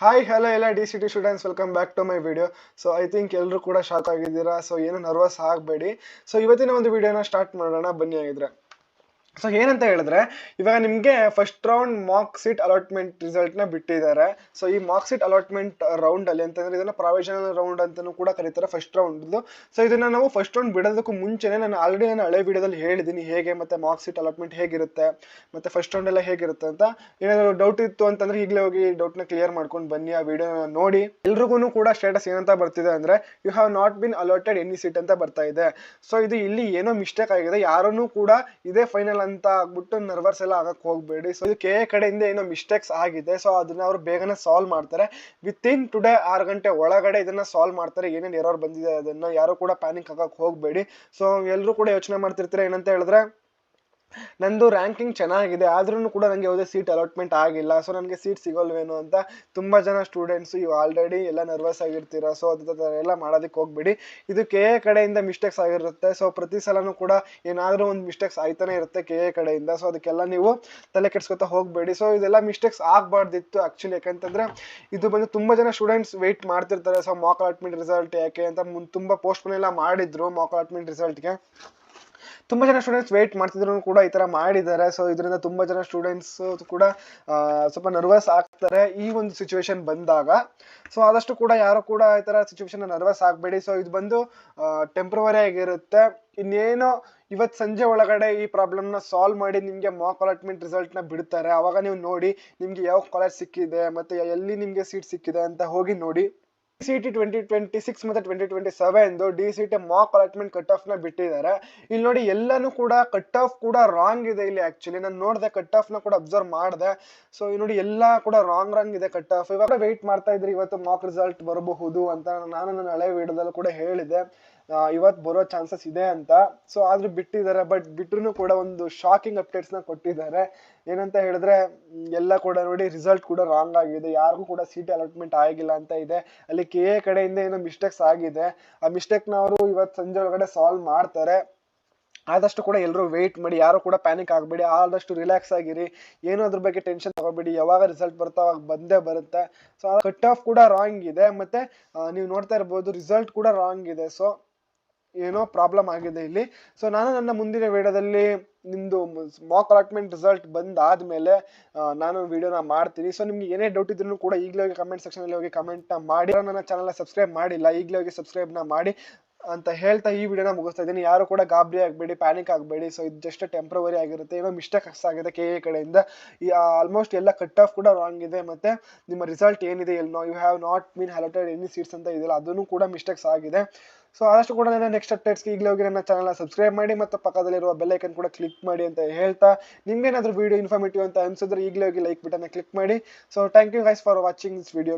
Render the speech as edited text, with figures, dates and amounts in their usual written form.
Hi hello ಎಲ್ಲ D C T students, welcome back to my video. So I think ಎಲ್ಲರೂ ಕೂಡ shock ಆಗಿದ್ದೀರಾ. So ಏನು nervous ಆಗಬೇಡಿ. ಸೊ ಇವತ್ತಿನ ಒಂದು ವಿಡಿಯೋನ ಸ್ಟಾರ್ಟ್ ಮಾಡೋಣ ಬನ್ನಿ ಆಗಿದ್ರೆ. ಸೊ ಏನಂತ ಹೇಳಿದ್ರೆ, ಇವಾಗ ನಿಮಗೆ first round mark seat allotment ರಿಸಲ್ಟ್ನ ಬಿಟ್ಟಿದ್ದಾರೆ. ಸೊ ಈ ಮಾರ್ಕ್ ಸೀಟ್ ಅಲಾಟ್ಮೆಂಟ್ ರೌಂಡಲ್ಲಿ ಅಂತಂದ್ರೆ ಇದನ್ನ ಪ್ರಾವಿಷನಲ್ ರೌಂಡ್ ಅಂತಲೂ ಕೂಡ ಕರೀತಾರೆ, ಫಸ್ಟ್ ರೌಂಡ್ದು. ಸೊ ಇದನ್ನ ನಾವು ಫಸ್ಟ್ ರೌಂಡ್ ಬಿಡೋದಕ್ಕೂ ಮುಂಚೆನೆ ನಾನು ಆಲ್ರೆಡಿ ಹಳೆ ವಿಡಿಯೋದಲ್ಲಿ ಹೇಳಿದ್ದೀನಿ ಹೇಗೆ ಮತ್ತೆ ಮಾರ್ಕ್ ಸೀಟ್ ಅಲಾಟ್ಮೆಂಟ್ ಹೇಗಿರುತ್ತೆ ಮತ್ತೆ ಫಸ್ಟ್ ರೌಂಡ್ ಎಲ್ಲ ಹೇಗಿರುತ್ತೆ ಅಂತ. ಏನಾದರೂ ಡೌಟ್ ಇತ್ತು ಅಂತಂದ್ರೆ ಈಗಲೇ ಹೋಗಿ ಡೌಟ್ನ ಕ್ಲಿಯರ್ ಮಾಡ್ಕೊಂಡು ಬನ್ನಿ, ಆ ವಿಡಿಯೋನ ನೋಡಿ. ಎಲ್ರಿಗೂ ಕೂಡ ಸ್ಟೇಟಸ್ ಏನಂತ ಬರ್ತಿದೆ ಅಂದ್ರೆ, you have not been allotted any seat ಅಂತ ಬರ್ತಾ ಇದೆ. ಸೊ ಇದು ಇಲ್ಲಿ ಏನೋ ಮಿಸ್ಟೇಕ್ ಆಗಿದೆ, ಯಾರನ್ನೂ ಕೂಡ ಇದೇ ಫೈನಲ್ ಅಂತ ಆಗ್ಬಿಟ್ಟು ನರ್ವಸ್ ಎಲ್ಲ ಆಗಕ್ ಹೋಗ್ಬೇಡಿ. ಸೊ ಇದು KA ಕಡೆಯಿಂದ ಏನೋ ಮಿಸ್ಟೇಕ್ಸ್ ಆಗಿದೆ. ಸೊ ಅದನ್ನ ಅವ್ರು ಬೇಗನೆ ಸಾಲ್ವ್ ಮಾಡ್ತಾರೆ. ವಿತಿನ್ ಟುಡೇ 6 ಗಂಟೆ ಒಳಗಡೆ ಇದನ್ನ ಸಾಲ್ವ್ ಮಾಡ್ತಾರೆ. ಏನೇನು ಎರರ್ ಬಂದಿದೆ ಅದನ್ನ ಯಾರು ಕೂಡ ಪ್ಯಾನಿಕ್ ಆಗಕ್ ಹೋಗ್ಬೇಡಿ. ಸೊ ಎಲ್ಲರೂ ಕೂಡ ಯೋಚನೆ ಮಾಡ್ತಿರ್ತಾರೆ ಏನಂತ ಹೇಳಿದ್ರೆ, ನಂದು ರ್ಯಾಂಕಿಂಗ್ ಚೆನ್ನಾಗಿದೆ ಆದ್ರೂ ಕೂಡ ನನಗೆ ಯಾವುದೇ ಸೀಟ್ ಅಲಾಟ್ಮೆಂಟ್ ಆಗಿಲ್ಲ, ಸೊ ನನಗೆ ಸೀಟ್ ಸಿಗೋಲ್ವೇನೋ ಅಂತ ತುಂಬಾ ಜನ ಸ್ಟೂಡೆಂಟ್ಸ್ ಇವು ಆಲ್ರೆಡಿ ಎಲ್ಲ ನರ್ವಸ್ ಆಗಿರ್ತೀರಾ. ಸೊ ಅದ್ರ ಎಲ್ಲ ಮಾಡೋದಕ್ಕೆ ಹೋಗ್ಬೇಡಿ. ಇದು KA ಕಡೆಯಿಂದ ಮಿಸ್ಟೇಕ್ಸ್ ಆಗಿರುತ್ತೆ. ಸೊ ಪ್ರತಿ ಸಲನೂ ಕೂಡ ಏನಾದರೂ ಒಂದು ಮಿಸ್ಟೇಕ್ಸ್ ಆಯ್ತಾನೆ ಇರುತ್ತೆ KA ಕಡೆಯಿಂದ. ಸೊ ಅದಕ್ಕೆಲ್ಲ ನೀವು ತಲೆ ಕೆಡ್ಸ್ಕೊತಾ ಹೋಗ್ಬೇಡಿ. ಸೊ ಇದೆಲ್ಲ ಮಿಸ್ಟೇಕ್ಸ್ ಆಗಬಾರ್ದಿತ್ತು ಆಕ್ಚುಲಿ. ಯಾಕಂತಂದ್ರೆ ಇದು ಬಂದು ತುಂಬಾ ಜನ ಸ್ಟೂಡೆಂಟ್ಸ್ ವೆಯ್ಟ್ ಮಾಡ್ತಿರ್ತಾರೆ. ಸೊ ಮಾಕ್ ಅಲಾಟ್ಮೆಂಟ್ ರಿಸಲ್ಟ್ ಯಾಕೆ ಅಂತ ತುಂಬಾ ಪೋಸ್ಟ್ಪೋನ್ ಎಲ್ಲ ಮಾಡಿದ್ರು. ಮಾಕ್ ಅಲಾಟ್ಮೆಂಟ್ ರಿಸಲ್ಟ್ಗೆ ತುಂಬಾ ಜನ ಸ್ಟೂಡೆಂಟ್ಸ್ ವೇಟ್ ಮಾಡ್ತಿದ್ರು ಕೂಡ ಈ ತರ ಮಾಡಿದ್ದಾರೆ. ಸೊ ಇದರಿಂದ ತುಂಬಾ ಜನ ಸ್ಟೂಡೆಂಟ್ಸ್ ಕೂಡ ಸ್ವಲ್ಪ ನರ್ವಸ್ ಆಗ್ತಾರೆ ಈ ಒಂದು ಸಿಚುವೇಶನ್ ಬಂದಾಗ. ಸೊ ಆದಷ್ಟು ಕೂಡ ಯಾರು ಕೂಡ ಈ ತರ ಸಿಚುವೇಶನ್ ನರ್ವಸ್ ಆಗಬೇಡಿ. ಸೊ ಇದು ಬಂದು ಟೆಂಪ್ರವರಿ ಆಗಿರುತ್ತೆ. ಇನ್ನೇನೋ ಇವತ್ತು ಸಂಜೆ ಒಳಗಡೆ ಈ ಪ್ರಾಬ್ಲಮ್ನ ಸಾಲ್ವ್ ಮಾಡಿ ನಿಮಗೆ ಮಾಕ್ ಅಲಾಟ್ಮೆಂಟ್ ರಿಸಲ್ಟ್ನ ಬಿಡ್ತಾರೆ. ಅವಾಗ ನೀವು ನೋಡಿ ನಿಮ್ಗೆ ಯಾವ ಕಾಲೇಜ್ ಸಿಕ್ಕಿದೆ ಮತ್ತೆ ಎಲ್ಲಿ ನಿಮ್ಗೆ ಸೀಟ್ ಸಿಕ್ಕಿದೆ ಅಂತ ಹೋಗಿ ನೋಡಿ. DCT 2026 ಮತ್ತೆ 2027 DCT Mach allotment cut off ನ ಬಿಟ್ಟಿದ್ದಾರೆ. ಇಲ್ಲಿ ನೋಡಿ ಎಲ್ಲಾನು ಕೂಡ ಕಟ್ ಆಫ್ ಕೂಡ ರಾಂಗ್ ಇದೆ ಇಲ್ಲಿ. ಆಕ್ಚುಲಿ ನಾನು ನೋಡಿದೆ, ಕಟ್ ಆಫ್ ನ ಕೂಡ ಅಬ್ಸರ್ವ್ ಮಾಡಿದೆ. ಸೊ ನೋಡಿ ಎಲ್ಲಾ ಕೂಡ ರಾಂಗ್ ಇದೆ ಕಟ್ ಆಫ್. ಇವಾಗ ವೆಯ್ಟ್ ಮಾಡ್ತಾ ಇದ್ರಿ ಇವತ್ತು ಮಾಕ್ ರಿಸಲ್ಟ್ ಬರಬಹುದು ಅಂತ ನಾನು ನನ್ನ ಹಳೆ ವಿಡಿಯೋದಲ್ಲಿ ಕೂಡ ಹೇಳಿದೆ, ಇವತ್ತು ಬರೋ ಚಾನ್ಸಸ್ ಇದೆ ಅಂತ. ಸೊ ಆದ್ರೂ ಬಿಟ್ಟಿದ್ದಾರೆ. ಬಟ್ ಬಿಟ್ರು ಕೂಡ ಒಂದು ಶಾಕಿಂಗ್ ಅಪ್ಡೇಟ್ಸ್ ನ ಕೊಟ್ಟಿದ್ದಾರೆ. ಏನಂತ ಹೇಳಿದ್ರೆ, ಎಲ್ಲ ಕೂಡ ನೋಡಿ ರಿಸಲ್ಟ್ ಕೂಡ ರಾಂಗ್ ಆಗಿದೆ, ಯಾರಿಗೂ ಕೂಡ ಸೀಟ್ ಅಲಾಟ್ಮೆಂಟ್ ಆಗಿಲ್ಲ ಅಂತ ಇದೆ. ಅಲ್ಲಿ KA ಕಡೆಯಿಂದ ಏನೋ ಮಿಸ್ಟೇಕ್ಸ್ ಆಗಿದೆ. ಆ ಮಿಸ್ಟೇಕ್ ನ ಅವರು ಇವತ್ತು ಸಂಜೆ ಒಳಗಡೆ ಸಾಲ್ವ್ ಮಾಡ್ತಾರೆ. ಆದಷ್ಟು ಕೂಡ ಎಲ್ಲರೂ ವೆಯ್ಟ್ ಮಾಡಿ, ಯಾರು ಕೂಡ ಪ್ಯಾನಿಕ್ ಆಗಬೇಡಿ, ಆದಷ್ಟು ರಿಲ್ಯಾಕ್ಸ್ ಆಗಿರಿ, ಏನೋ ಅದ್ರ ಬಗ್ಗೆ ಟೆನ್ಷನ್ ತಗೋಬೇಡಿ. ಯಾವಾಗ ರಿಸಲ್ಟ್ ಬರುತ್ತೋ ಅವಾಗ ಬಂದೇ ಬರುತ್ತೆ. ಸೊ ಕಟ್ ಆಫ್ ಕೂಡ ರಾಂಗ್ ಇದೆ, ಮತ್ತೆ ನೀವು ನೋಡ್ತಾ ಇರ್ಬೋದು ರಿಸಲ್ಟ್ ಕೂಡ ರಾಂಗ್ ಇದೆ. ಸೊ ಏನೋ ಪ್ರಾಬ್ಲಮ್ ಆಗಿದೆ ಇಲ್ಲಿ. ಸೊ ನಾನು ನನ್ನ ಮುಂದಿನ ವಿಡಿಯೋದಲ್ಲಿ ನಿಮ್ದು ಮಾಕ್ ಅಲಾಟ್ಮೆಂಟ್ ರಿಸಲ್ಟ್ ಬಂದಾದ್ಮೇಲೆ ನಾನು ವಿಡಿಯೋನ ಮಾಡ್ತೀನಿ. ಸೊ ನಿಮ್ಗೆ ಏನೇ ಡೌಟ್ ಇದ್ರೂ ಕೂಡ ಈಗಲೇ ಹೋಗಿ ಕಮೆಂಟ್ ಸೆಕ್ಷನ್ ಅಲ್ಲಿ ಹೋಗಿ ಕಮೆಂಟ್ ಮಾಡಿ. ನನ್ನ ಚಾನಲ್ ಸಬ್ಸ್ಕ್ರೈಬ್ ಮಾಡಿಲ್ಲ, ಈಗಲೇ ಹೋಗಿ ಸಬ್ಸ್ಕ್ರೈಬ್ ನ ಮಾಡಿ ಅಂತ ಹೇಳ್ತಾ ಈ ವಿಡಿಯೋನ ಮುಗಿಸ್ತಾ ಇದ್ದೀನಿ. ಯಾರು ಕೂಡ ಗಾಬರಿ ಆಗಬೇಡಿ, ಪ್ಯಾನಿಕ್ ಆಗಬೇಡಿ. ಸೊ ಇದು ಜಸ್ಟ್ ಟೆಂಪ್ರವರಿ ಆಗಿರುತ್ತೆ. ಏನೋ ಮಿಸ್ಟೇಕ್ಸ್ ಆಗಿದೆ KA ಕಡೆಯಿಂದ. ಆಲ್ಮೋಸ್ಟ್ ಎಲ್ಲ ಕಟ್ ಆಫ್ ಕೂಡ ರಾಂಗ್ ಇದೆ. ಮತ್ತೆ ನಿಮ್ಮ ರಿಸಲ್ಟ್ ಏನಿದೆ you have not been allotted any seats ಅಂತ ಇದೆಯಲ್ಲ, ಅದನ್ನು ಕೂಡ ಮಿಸ್ಟೇಕ್ಸ್ ಆಗಿದೆ. ಸೊ ಆದಷ್ಟು ಕೂಡ ನನ್ನ ನೆಕ್ಸ್ಟ್ ಅಪ್ಡೇಟ್ಸ್ಗೆ ಈಗಲೇ ಹೋಗಿ ನನ್ನ ಚಾನಲ್ನ ಸಬ್ಸ್ಕ್ರೈಬ್ ಮಾಡಿ ಮತ್ತು ಪಕ್ಕದಲ್ಲಿರುವ ಬೆಲ್ ಐಕನ್ ಕೂಡ ಕ್ಲಿಕ್ ಮಾಡಿ ಅಂತ ಹೇಳ್ತಾ, ನಿಮ್ಗೇನಾದರೂ ವಿಡಿಯೋ ಇನ್ಫಾರ್ಮೇಟಿವ್ ಅಂತ ಅನ್ಸಿದ್ರೆ ಈಗಲೇ ಹೋಗಿ ಲೈಕ್ ಬಟನ್ನ ಕ್ಲಿಕ್ ಮಾಡಿ. So thank you guys for watching this video.